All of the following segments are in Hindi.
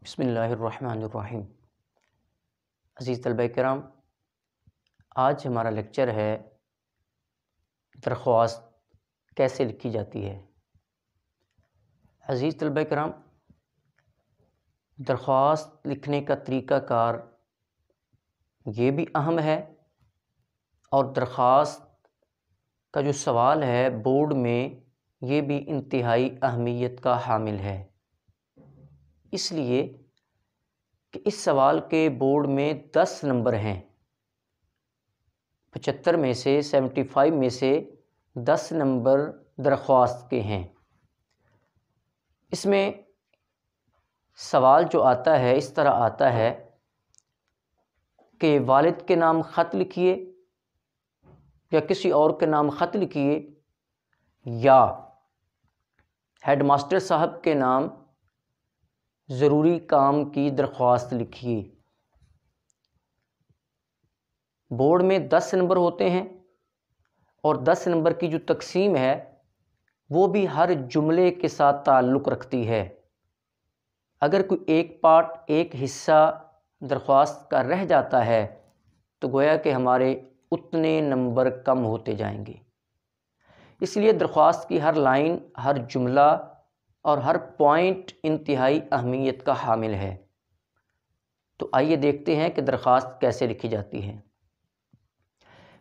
बिस्मिल्लाहिर्रहमानिर्रहीम। अज़ीज़ तलबा किराम, आज हमारा लेक्चर है दरख्वास्त कैसे लिखी जाती है। अज़ीज़ तलबा किराम, दरख्वास्त लिखने का तरीक़ाकार ये भी अहम है और दरख्वास्त का जो सवाल है बोर्ड में ये भी इंतहाई अहमियत का हामिल है, इसलिए कि इस सवाल के बोर्ड में 10 नंबर हैं। 75 में से 75 में से 10 नंबर दरख्वास्त के हैं। इसमें सवाल जो आता है इस तरह आता है कि वालिद के नाम ख़त लिखिए या किसी और के नाम ख़त लिखिए या हेडमास्टर साहब के नाम ज़रूरी काम की दरख्वास्त लिखिए। बोर्ड में 10 नंबर होते हैं और 10 नंबर की जो तकसीम है वो भी हर जुमले के साथ ताल्लुक़ रखती है। अगर कोई एक पार्ट एक हिस्सा दरख्वास्त का रह जाता है तो गोया कि हमारे उतने नंबर कम होते जाएंगे। इसलिए दरख्वास्त की हर लाइन, हर जुमला और हर पॉइंट इंतहाई अहमियत का हामिल है। तो आइए देखते हैं कि दरख्वास्त कैसे लिखी जाती है।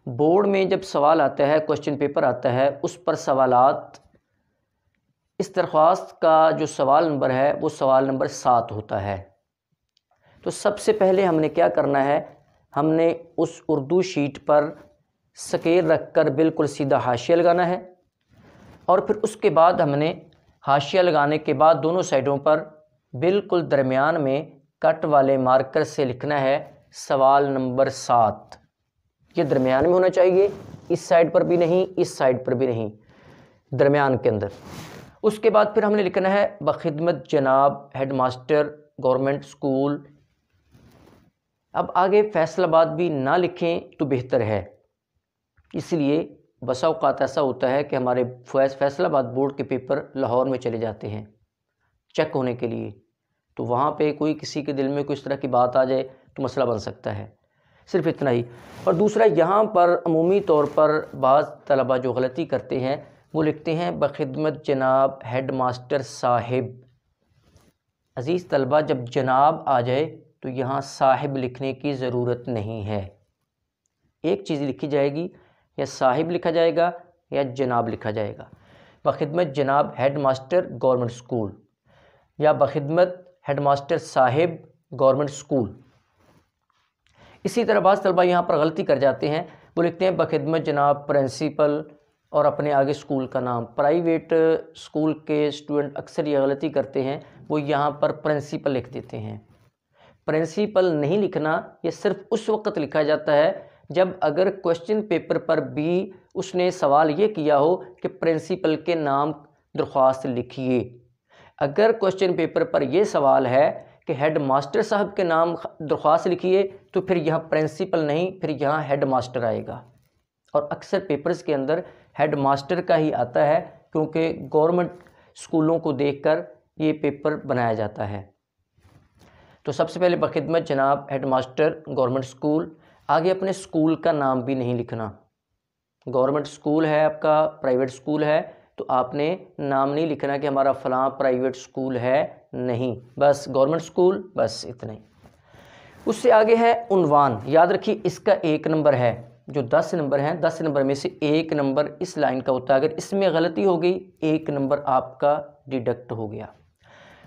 बोर्ड में जब सवाल आता है, क्वेश्चन पेपर आता है, उस पर सवालात, इस दरख्वास्त का जो सवाल नंबर है वो सवाल नंबर 7 होता है। तो सबसे पहले हमने क्या करना है, हमने उस उर्दू शीट पर स्केल रखकर बिल्कुल सीधा हाशिया लगाना है और फिर उसके बाद हमने हाशिया लगाने के बाद दोनों साइडों पर बिल्कुल दरमियान में कट वाले मार्कर से लिखना है सवाल नंबर 7। ये दरमियान में होना चाहिए, इस साइड पर भी नहीं, इस साइड पर भी नहीं, दरमियान के अंदर। उसके बाद फिर हमने लिखना है बखिदमत जनाब हेडमास्टर गवर्नमेंट स्कूल। अब आगे फैसलाबाद भी ना लिखें तो बेहतर है, इसलिए बसा औक़ात ऐसा होता है कि हमारे फैसलाबाद बोर्ड के पेपर लाहौर में चले जाते हैं चेक होने के लिए, तो वहाँ पे कोई किसी के दिल में कोई इस तरह की बात आ जाए तो मसला बन सकता है। सिर्फ इतना ही। और दूसरा, यहाँ पर अमूमी तौर पर बाज़ तलबा जो गलती करते हैं वो लिखते हैं बखिदमत जनाब हेडमास्टर साहिब। अज़ीज़ तलबा, जब जनाब आ जाए तो यहाँ साहिब लिखने की ज़रूरत नहीं है। एक चीज़ लिखी जाएगी, या साहिब लिखा जाएगा या जनाब लिखा जाएगा। बखिदमत जनाब हेडमास्टर गवर्नमेंट स्कूल या बखिदमत हेडमास्टर साहिब गवर्नमेंट स्कूल। इसी तरह बाज़ तलबा यहाँ पर गलती कर जाते हैं, वो लिखते हैं बखिदमत जनाब प्रिंसिपल और अपने आगे स्कूल का नाम। प्राइवेट स्कूल के स्टूडेंट अक्सर ये गलती करते हैं, वो यहाँ पर प्रिंसिपल लिख देते हैं। प्रिंसिपल नहीं लिखना, ये सिर्फ उस वक्त लिखा जाता है जब अगर क्वेश्चन पेपर पर भी उसने सवाल ये किया हो कि प्रिंसिपल के नाम दरख्वास्त लिखिए। अगर क्वेश्चन पेपर पर यह सवाल है कि हेड मास्टर साहब के नाम दरख्वास्त लिखिए तो फिर यहाँ प्रिंसिपल नहीं, फिर यहाँ हेड मास्टर आएगा। और अक्सर पेपर्स के अंदर हेड मास्टर का ही आता है, क्योंकि गवर्नमेंट स्कूलों को देखकर ये पेपर बनाया जाता है। तो सबसे पहले बखिदमत जनाब हेडमास्टर गवर्नमेंट स्कूल। आगे अपने स्कूल का नाम भी नहीं लिखना। गवर्नमेंट स्कूल है आपका, प्राइवेट स्कूल है, तो आपने नाम नहीं लिखना कि हमारा फ़लाँ प्राइवेट स्कूल है, नहीं, बस गवर्नमेंट स्कूल, बस इतने। उससे आगे है उन्वान। याद रखिए इसका 1 नंबर है। जो 10 नंबर हैं, 10 नंबर में से 1 नंबर इस लाइन का होता है। अगर इसमें गलती हो गई 1 नंबर आपका डिडक्ट हो गया।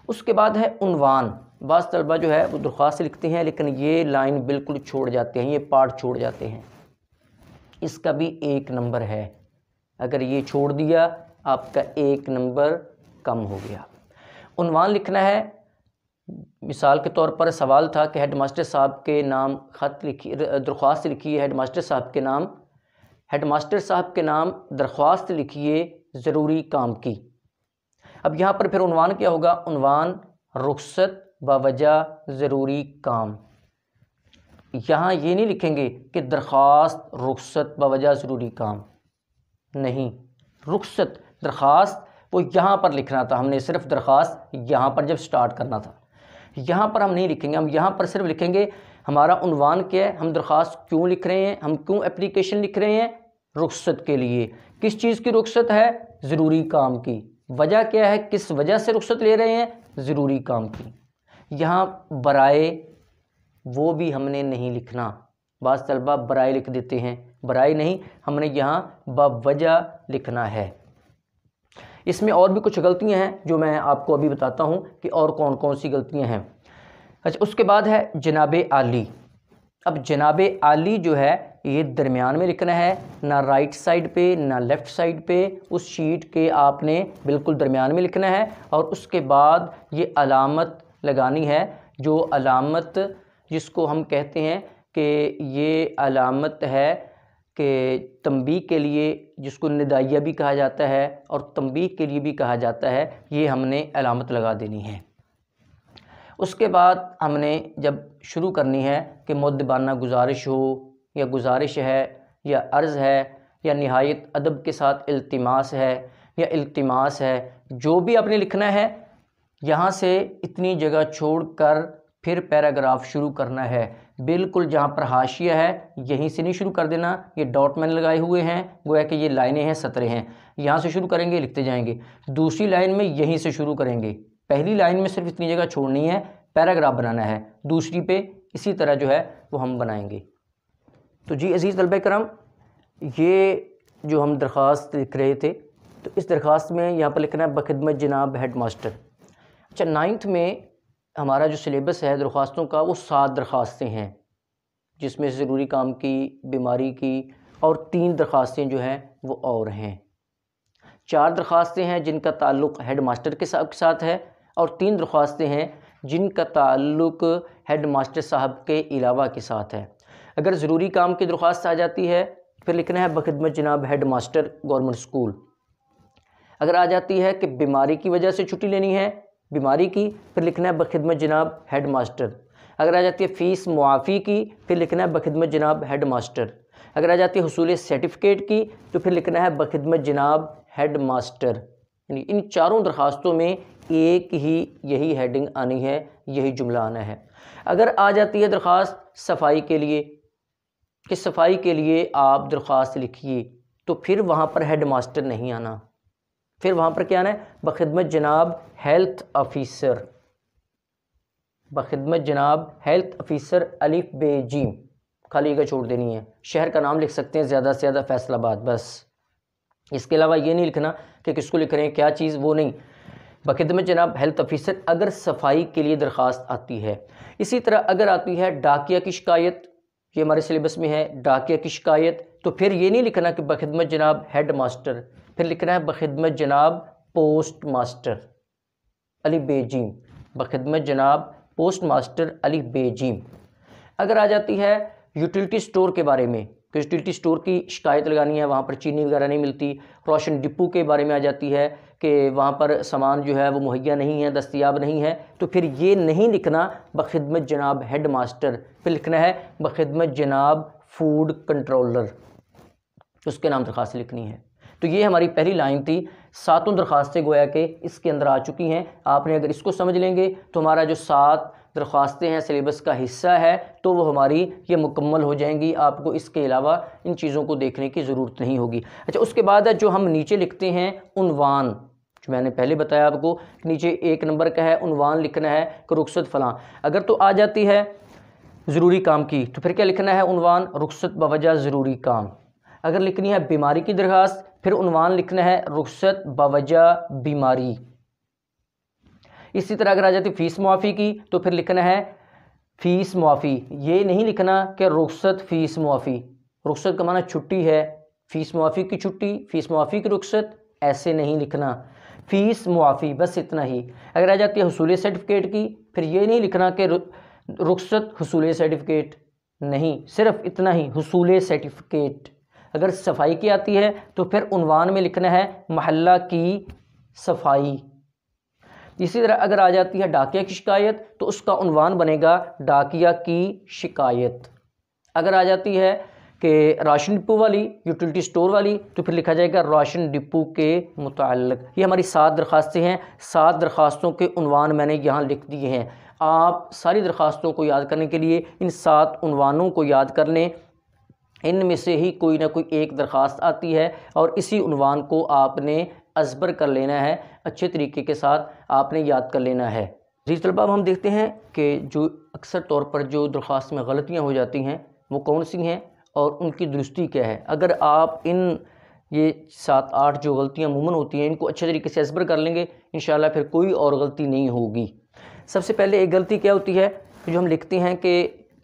उसके बाद है उन्वान। बाज़ तलबा जो है वो दरख्वास्त लिखते हैं लेकिन ये लाइन बिल्कुल छोड़ जाते हैं, ये पार्ट छोड़ जाते हैं, इसका भी 1 नंबर है। अगर ये छोड़ दिया आपका 1 नंबर कम हो गया। उन्वान लिखना है, मिसाल के तौर पर सवाल था कि हेडमास्टर साहब के नाम ख़त लिखिए, दरख्वास्त लिखिए हेडमास्टर साहब के नाम, हेडमास्टर साहब के नाम दरख्वास्त लिखिए ज़रूरी काम की। अब यहाँ पर फिर उन्वान क्या होगा, उन्वान रुख्सत बावजह ज़रूरी काम। यहाँ ये नहीं लिखेंगे कि दरख्वास्त रुख्सत बावजह ज़रूरी काम, नहीं, रुख्सत दरख्वास्त वो यहाँ पर लिखना था, हमने सिर्फ दरख्वास्त यहाँ पर जब स्टार्ट करना था। यहाँ पर हम नहीं लिखेंगे, हम यहाँ पर सिर्फ लिखेंगे हमारा उन्वान क्या है, हम दरख्वास्त क्यों लिख रहे हैं, हम क्यों एप्लीकेशन लिख रहे हैं, रुख्सत के लिए। किस चीज़ की रुख्सत है, ज़रूरी काम की। वजह क्या है, किस वजह से रुख्सत ले रहे हैं, ज़रूरी काम की। यहाँ बराए वो भी हमने नहीं लिखना, बाज़ तलबा बराए लिख देते हैं, बराए नहीं, हमने यहाँ बवजह लिखना है। इसमें और भी कुछ गलतियां हैं जो मैं आपको अभी बताता हूं कि और कौन कौन सी गलतियां हैं। अच्छा, उसके बाद है जनाबे आली। अब जनाबे आली जो है ये दरमियान में लिखना है, ना राइट साइड पे ना लेफ़्ट साइड पे, उस शीट के आपने बिल्कुल दरमियान में लिखना है। और उसके बाद ये अलामत लगानी है, जो अलामत जिसको हम कहते हैं कि ये अलामत है कि तंबीह के लिए, जिसको निदाइया भी कहा जाता है और तंबीह के लिए भी कहा जाता है, ये हमने अलामत लगा देनी है। उसके बाद हमने जब शुरू करनी है कि मुद्दबाना गुजारिश हो या गुजारिश है या अर्ज़ है या निहायत अदब के साथ इल्तिमास है या इल्तिमास है, जो भी आपने लिखना है, यहाँ से इतनी जगह छोड़कर फिर पैराग्राफ शुरू करना है। बिल्कुल जहाँ पर हाशिया है यहीं से नहीं शुरू कर देना, ये डॉट मैंने लगाए हुए हैं, गोया कि ये लाइनें हैं, सतरें हैं, यहाँ से शुरू करेंगे, लिखते जाएंगे। दूसरी लाइन में यहीं से शुरू करेंगे, पहली लाइन में सिर्फ इतनी जगह छोड़नी है, पैराग्राफ बनाना है, दूसरी पे इसी तरह जो है वो हम बनाएंगे। तो जी अज़ीज़ तलबा करम, ये जो हम दरख्वास्त लिख रहे थे, तो इस दरख्वास्त में यहाँ पर लिखना है बखिदमत जनाब हेड मास्टर। अच्छा, 9th में हमारा जो सिलेबस है दरख्वास्तों का वो 7 दरख्वास्तें हैं, जिसमें ज़रूरी काम की, बीमारी की और 3 दरख्वास्तें जो हैं वो और हैं। 4 दरख्वास्तें हैं जिनका ताल्लुक़ हेड मास्टर के साथ है और 3 दरख्वास्तें हैं जिनका ताल्लुक़ हेड मास्टर साहब के अलावा के साथ है। अगर ज़रूरी काम की दरख्वास्त आ जाती है फिर लिखना है बखिदमत जनाब हेड मास्टर गवर्नमेंट स्कूल। अगर आ जाती है कि बीमारी की वजह से छुट्टी लेनी है, बीमारी की, फिर लिखना है बखिदमत जनाब हेड मास्टर। अगर आ जाती है फ़ीस मुआफ़ी की, फिर लिखना है बखिदमत जनाब हेड मास्टर। अगर आ जाती है हुसूल सर्टिफिकेट की, तो फिर लिखना है बखिदमत जनाब हेड मास्टर। यानी इन चारों दरख्वास्तों में एक ही यही हेडिंग आनी है, यही जुमला आना है। अगर आ जाती है दरख्वास्त सफाई के लिए, कि सफाई के लिए आप दरख्वास्त लिखिए, तो फिर वहाँ पर हेड मास्टर नहीं आना, फिर वहाँ पर क्या आना है, बखिदमत जनाब हेल्थ ऑफिसर, बखिदमत जनाब हेल्थ ऑफिसर अलिफ बे जीम, खाली जगह छोड़ देनी है। शहर का नाम लिख सकते हैं ज़्यादा से ज़्यादा फैसलाबाद, बस। इसके अलावा ये नहीं लिखना कि किसको लिख रहे हैं, क्या चीज़, वो नहीं। बखिदमत जनाब हेल्थ ऑफिसर अगर सफाई के लिए दरख्वास्त आती है। इसी तरह अगर आती है डाकिया की शिकायत, ये हमारे सिलेबस में है डाकिया की शिकायत, तो फिर ये नहीं लिखना कि बखिदमत जनाब हेड मास्टर, फिर लिखना है बखिदमत जनाब पोस्ट मास्टर अली बेजीम, बखिदमत जनाब पोस्ट मास्टर अली बेजीम। अगर आ जाती है यूटिलिटी स्टोर के बारे में, कि यूटिलिटी स्टोर की शिकायत लगानी है, वहाँ पर चीनी वगैरह नहीं मिलती, रोशन डिपो के बारे में आ जाती है कि वहाँ पर सामान जो है वो मुहैया नहीं है, दस्तयाब नहीं है, तो फिर ये नहीं लिखना बखिदमत जनाब हेड मास्टर, फिर लिखना है बखिदमत जनाब फूड कंट्रोलर, उसके नाम दरख्वास्त लिखनी है। तो ये हमारी पहली लाइन थी। 7 दरख्वास्तें गोया के इसके अंदर आ चुकी हैं। आपने अगर इसको समझ लेंगे तो हमारा जो 7 दरख्वास्तें हैं सिलेबस का हिस्सा है, तो वो हमारी ये मुकम्मल हो जाएंगी। आपको इसके अलावा इन चीज़ों को देखने की ज़रूरत नहीं होगी। अच्छा, उसके बाद है जो हम नीचे लिखते हैं उन्वान, जो मैंने पहले बताया आपको, नीचे 1 नंबर का है, उन्वान लिखना है कि रुखसत फ़लाँ। अगर तो आ जाती है ज़रूरी काम की, तो फिर क्या लिखना है, उन्वान रुखसत बवजह ज़रूरी काम। अगर लिखनी है बीमारी की दरख्वास्त, फिर उन्वान लिखना है रुखसत बवजह बीमारी। इसी तरह अगर आ जाती फ़ीस मुआफ़ी की, तो फिर लिखना है फ़ीस मुआफ़ी। ये नहीं लिखना कि रुखसत फ़ीस मुआफ़ी, रुखसत का माना छुट्टी है, फ़ीस मुआफ़ी की छुट्टी, फ़ीस मुआफ़ी की रुखसत, ऐसे नहीं लिखना, फ़ीस मुआफ़ी, बस इतना ही। अगर आ जाती है हुसूल सर्टिफिकेट की, फिर ये नहीं लिखना कि रुखसत हुसूल सर्टिफिकेट, नहीं, सिर्फ इतना ही, हुसूल सर्टिफिकेट। अगर सफाई की आती है तो फिर उन्वान में लिखना है महल्ला की सफाई। इसी तरह अगर आ जाती है डाकिया की शिकायत, तो उसका उन्वान बनेगा डाकिया की शिकायत। अगर आ जाती है कि राशन डिपो वाली, यूटिलिटी स्टोर वाली, तो फिर लिखा जाएगा राशन डिपो के मुताल्लिक। ये हमारी 7 दरख्वास्तें हैं। 7 दरख्वास्तों के उन्वान मैंने यहाँ लिख दिए हैं। आप सारी दरख्वास्तों को याद करने के लिए इन 7 उन्वानों को याद कर लें। इनमें से ही कोई ना कोई एक दरख्वास्त आती है और इसी उन्वान को आपने अज़बर कर लेना है, अच्छे तरीके के साथ आपने याद कर लेना है। जी तलबा, हम देखते हैं कि जो अक्सर तौर पर जो दरख्वास्त में गलतियाँ हो जाती हैं वो कौन सी हैं और उनकी दुरुस्ती क्या है। अगर आप इन ये 7-8 जो गलतियाँ अमूमन होती हैं इनको अच्छे तरीके से अज़बर कर लेंगे, इंशाल्लाह फिर कोई और गलती नहीं होगी। सबसे पहले एक गलती क्या होती है, जो हम लिखते हैं कि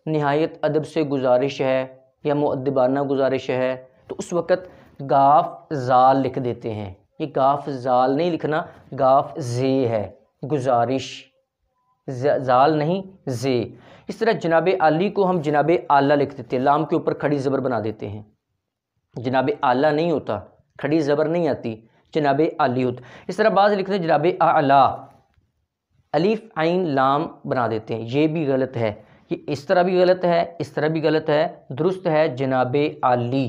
निहायत अदब से गुजारिश है या मुअद्दिबाना गुजारिश है, तो उस वक़्त गाफ ज़ाल लिख देते हैं। ये गाफ ज़ाल नहीं लिखना, गाफ जे है, गुजारिश, ज़ाल नहीं जे। इस तरह जनाब आली को हम जनाब आला लिख देते हैं, लाम के ऊपर खड़ी ज़बर बना देते हैं। जनाब आला नहीं होता, खड़ी ज़बर नहीं आती, जनाब आली होता। इस तरह बाज़ लिखते हैं जनाब आला, अलिफ आइन लाम बना देते हैं, ये भी गलत है। ये इस तरह भी गलत है, इस तरह भी गलत है, दुरुस्त है जनाब आली।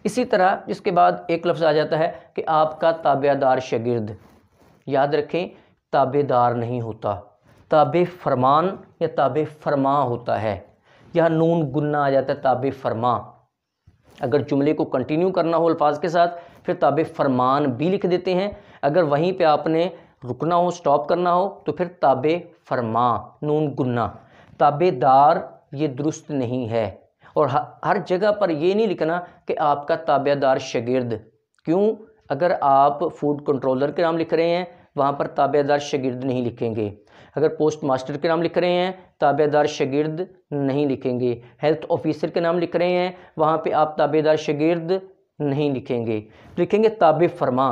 इसी तरह इसके बाद एक लफ्ज़ आ जाता है कि आपका ताबेदार शागिर्द। याद रखें, ताबेदार नहीं होता, ताबे फरमान या ताबे फरमा होता है। यहाँ नून गुन्ना आ जाता है, ताबे फरमा। अगर जुमले को कंटिन्यू करना हो अल्फाज के साथ फिर ताबे फरमान भी लिख देते हैं। अगर वहीं पे आपने रुकना हो, स्टॉप करना हो, तो फिर ताबे फरमा, नून गुन्ना। ताबेदार ये दुरुस्त नहीं है। और हर जगह पर ये नहीं लिखना कि आपका ताबेदार शागिर्द। क्यों? अगर आप फूड कंट्रोलर के नाम लिख रहे हैं वहाँ पर ताबेदार शागिर्द नहीं लिखेंगे। अगर पोस्ट मास्टर के नाम लिख रहे हैं ताबेदार शागिर्द नहीं लिखेंगे। हेल्थ ऑफिसर के नाम लिख रहे हैं वहाँ पे आप ताबेदार शागिर्द नहीं लिखेंगे, लिखेंगे ताबे फरमा।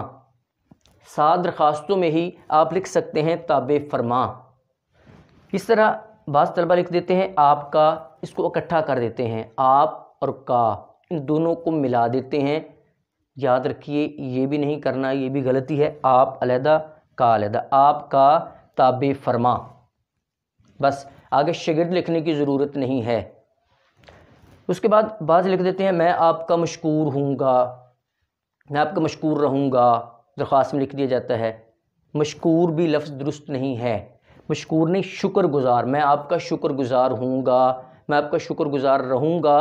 7 दरख्वास्तों में ही आप लिख सकते हैं ताबे फरमा। इस तरह बाज़ तलबा लिख देते हैं आपका, इसको इकट्ठा कर देते हैं, आप और का, इन दोनों को मिला देते हैं। याद रखिए ये भी नहीं करना, ये भी गलती है। आप अलहदा, का अलहदा, आपका ताबे फरमा। बस आगे शागिर्द लिखने की ज़रूरत नहीं है। उसके बाद बाज़ लिख देते हैं मैं आपका मशकूर हूँगा, मैं आपका मशकूर रहूँगा, दरख्वास्त में लिख दिया जाता है। मशकूर भी लफ्ज़ दुरुस्त नहीं है, मशकूर नहीं शुक्रगुज़ार। मैं आपका शुक्रगुज़ार हूँगा, मैं आपका शुक्रगुज़ार रहूँगा,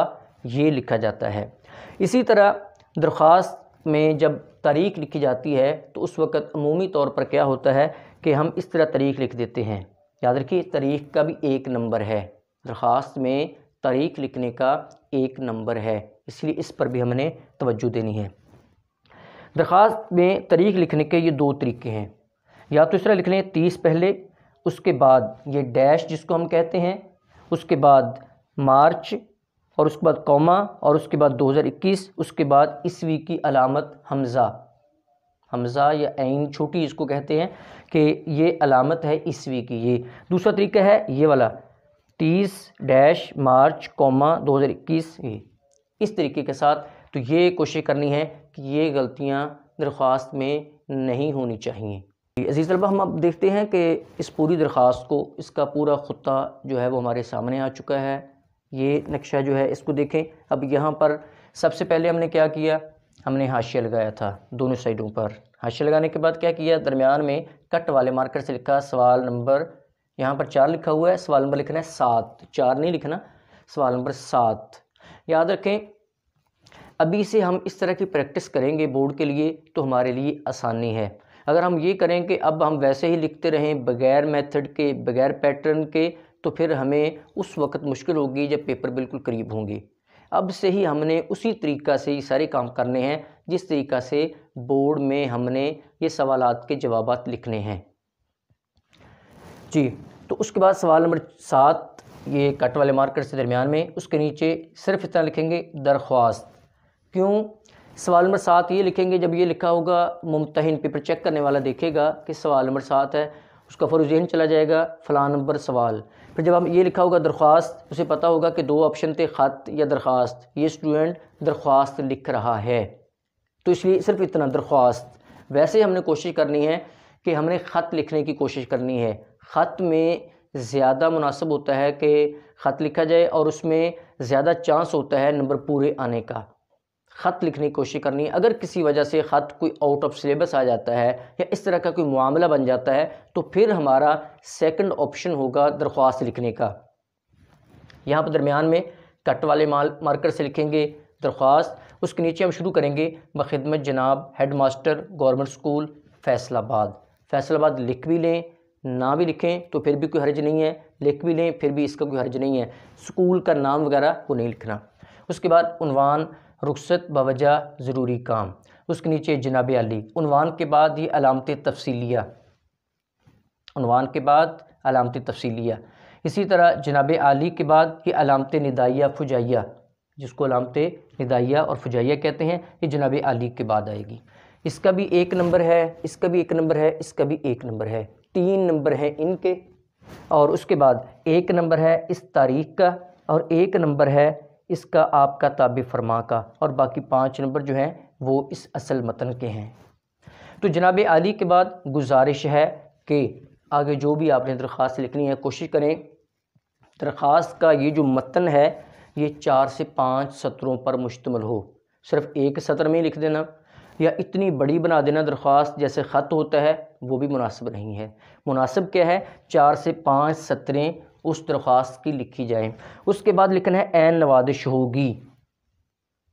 ये लिखा जाता है। इसी तरह दरख्वास्त में जब तारीख़ लिखी जाती है तो उस वक़्त अमूमी तौर पर क्या होता है कि हम इस तरह तारीख़ लिख देते हैं। याद रखिए तारीख़ का भी एक नंबर है, दरख्वास्त में तारीख़ लिखने का एक नंबर है, इसलिए इस पर भी हमने तवज्जो देनी है। दरख्वास्त में तारीख़ लिखने के ये 2 तरीके हैं। या तो इस तरह लिख लें 30 पहले, उसके बाद ये डैश जिसको हम कहते हैं, उसके बाद मार्च, और उसके बाद कौमा, और उसके बाद 2021, उसके बाद ईस्वी की अलामत हमज़ा, हमज़ा या ऐन छोटी इसको कहते हैं कि ये अलामत है ईस्वी की। ये दूसरा तरीका है ये वाला 30 डैश मार्च कौमा 2021, ये इस तरीके के साथ। तो ये कोशिश करनी है कि ये गलतियाँ दरख्वास्त में नहीं होनी चाहिए। अज़ीज़ तलबा, हम अब देखते हैं कि इस पूरी दरख्वास्त को, इसका पूरा खुत्ता जो है वो हमारे सामने आ चुका है। ये नक्शा जो है इसको देखें। अब यहाँ पर सबसे पहले हमने क्या किया, हमने हाशिया लगाया था दोनों साइडों पर। हाशिया लगाने के बाद क्या किया, दरमियान में कट वाले मार्कर से लिखा सवाल नंबर, यहाँ पर 4 लिखा हुआ है, सवाल नंबर लिखना है 7, 4 नहीं लिखना, सवाल नंबर 7। याद रखें अभी से हम इस तरह की प्रैक्टिस करेंगे बोर्ड के लिए तो हमारे लिए आसानी है। अगर हम ये करें कि अब हम वैसे ही लिखते रहें बग़ैर मेथड के, बग़ैर पैटर्न के, तो फिर हमें उस वक्त मुश्किल होगी जब पेपर बिल्कुल करीब होंगे। अब से ही हमने उसी तरीक़ा से ये सारे काम करने हैं जिस तरीक़ा से बोर्ड में हमने ये सवालात के जवाबात लिखने हैं जी। तो उसके बाद सवाल नंबर 7, ये कट वाले मार्कर से दरमियान में, उसके नीचे सिर्फ इतना लिखेंगे दरख्वास्त। क्यों? सवाल नंबर 7 ये लिखेंगे जब ये लिखा होगा मुम्तहिन, पेपर चेक करने वाला देखेगा कि सवाल नंबर 7 है, उसका फ़ौरन ज़हन चला जाएगा फ़लाँ नंबर सवाल। फिर जब हम ये लिखा होगा दरख्वास्त, उसे पता होगा कि 2 ऑप्शन थे, ख़त या दरख्वास्त। ये स्टूडेंट दरख्वास्त लिख रहा है, तो इसलिए सिर्फ इतना दरख्वास्त। वैसे हमने कोशिश करनी है कि हमने ख़त लिखने की कोशिश करनी है। ख़त में ज़्यादा मुनासिब होता है कि ख़त लिखा जाए और उसमें ज़्यादा चांस होता है नंबर पूरे आने का। ख़त लिखने की कोशिश करनी है। अगर किसी वजह से ख़त कोई आउट ऑफ सिलेबस आ जाता है या इस तरह का कोई मामला बन जाता है तो फिर हमारा सेकंड ऑप्शन होगा दरख्वास्त लिखने का। यहाँ पर दरमियान में कट वाले मार्कर से लिखेंगे दरख्वास्त, उसके नीचे हम शुरू करेंगे बखिदमत जनाब head master government school Faisalabad. Faisalabad लिख भी लें ना भी लिखें तो फिर भी कोई हर्ज नहीं है, लिख भी लें फिर भी इसका कोई हर्ज नहीं है। स्कूल का नाम वगैरह वो नहीं लिखना। उसके बाद उन्वान रुखसत बवजह ज़रूरी काम, उसके नीचे जनाब आली। उन्वान के बाद ये अलामत तफसीलिया, उन्वान के बाद अलामत तफसीलिया। इसी तरह जनाब आली के बाद ये अलामत निदाइया फुजाइया, जिसको अलामत निदाइया और फुजाइया कहते हैं, ये जनाब आली के बाद आएगी। इसका भी 1 नंबर है, इसका भी 1 नंबर है, इसका भी 1 नंबर है, 3 नंबर है इनके। और उसके बाद 1 नंबर है इस तारीख़ का और 1 नंबर है इसका आपका ताबे फरमा का, और बाकी 5 नंबर जो हैं वो इस असल मतन के हैं। तो जनाब आली के बाद गुजारिश है कि आगे जो भी आपने दरख्वास्त लिखनी है कोशिश करें दरख्वास्त का ये जो मतन है ये 4 से 5 सत्रों पर मुश्तमिल हो। सिर्फ एक सत्र में लिख देना या इतनी बड़ी बना देना दरख्वास्त जैसे ख़त होता है वो भी मुनासिब नहीं है। मुनासिब क्या है, 4 से 5 सत्रें उस दरख्वास्त की लिखी जाएँ। उसके बाद लिखना है ऐन नवादिश होगी,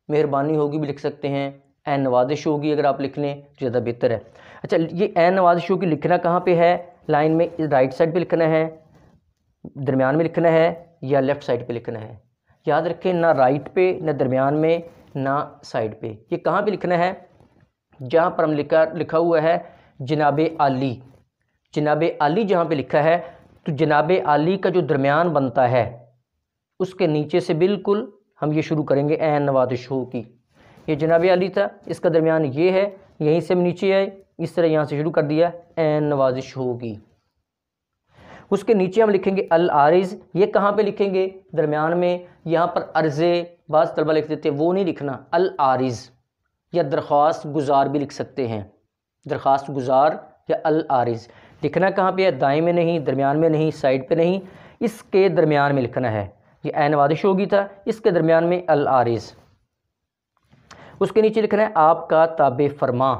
मेहरबानी होगी भी लिख सकते हैं, ऐन नवादिश होगी अगर आप लिख लें तो ज़्यादा बेहतर है। अच्छा, ये ऐन नवादिश होगी लिखना कहाँ पे है, लाइन में राइट साइड पे लिखना है, दरमियान में लिखना है या लेफ़्ट साइड पे लिखना है। याद रखें ना राइट पे ना दरमियान में ना साइड पे, ये कहाँ पे लिखना है, जहाँ पर हम लिखा हुआ है जनाब आली। जनाब आली जहाँ पे लिखा है तो जनाब आली का जो दरमियान बनता है उसके नीचे से बिल्कुल हम ये शुरू करेंगे ऐन नवादिश हो की। ये जनाब आली था, इसका दरमियान ये है, यहीं से हम नीचे आए इस तरह यहाँ से शुरू कर दिया ऐन नवाजिश होगी। उसके नीचे हम लिखेंगे अल आरिज़, ये कहाँ पे लिखेंगे, दरमियान में। यहाँ पर अर्ज़े बाज़ तलबा लिख देते हैं, वो नहीं लिखना, अल आरिज़ या दरख्वास्त गुज़ार भी लिख सकते हैं, दरख्वास्त गुज़ार या अल आरिज़। लिखना कहाँ पे है, दाएँ में नहीं, दरमियान में नहीं, साइड पे नहीं, इसके दरमियान में लिखना है। ये ऐन नवाजिश होगी था, इसके दरमियान में अल आरिज़। उसके नीचे लिखना है आपका ताबे फरमा,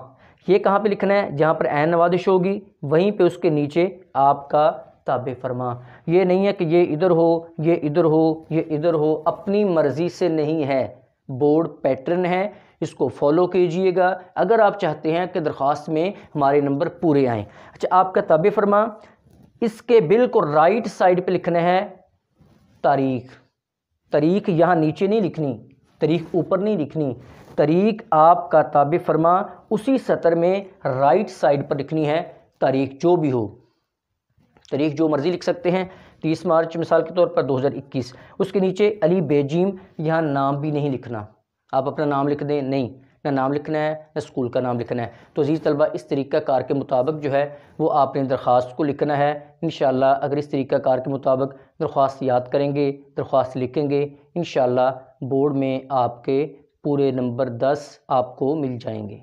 ये कहाँ पे लिखना है, जहाँ पर ऐन नवादिश होगी वहीं पे उसके नीचे आपका ताबे फरमा। ये नहीं है कि ये इधर हो ये इधर हो ये इधर हो, अपनी मर्ज़ी से नहीं है, बोर्ड पैटर्न है, इसको फॉलो कीजिएगा अगर आप चाहते हैं कि दरख्वास्त में हमारे नंबर पूरे आएँ। अच्छा, आपका ताबे फरमा, इसके बिल्कुल राइट साइड पे लिखना है तारीख़। तारीख़ यहाँ नीचे नहीं लिखनी, तारीख़ ऊपर नहीं लिखनी, तारीख़ आपका ताबे फरमा उसी सतर में राइट साइड पर लिखनी है। तारीख़ जो भी हो, तारीख़ जो मर्ज़ी लिख सकते हैं, 30 मार्च मिसाल के तौर पर 2021। उसके नीचे अली बेजीम, यहाँ नाम भी नहीं लिखना, आप अपना नाम लिख दें, नहीं, ना नाम लिखना है ना स्कूल का नाम लिखना है। तो अज़ीज़ तलबा इस तरीक़ाकार के मुताबिक जो है वो आपने दरख्वास्त को लिखना है। इंशाअल्लाह अगर इस तरीक़ाकार के मुताबिक दरख्वास्त याद करेंगे, दरख्वास्त लिखेंगे, इंशाअल्लाह बोर्ड में आपके पूरे नंबर 10 आपको मिल जाएंगे।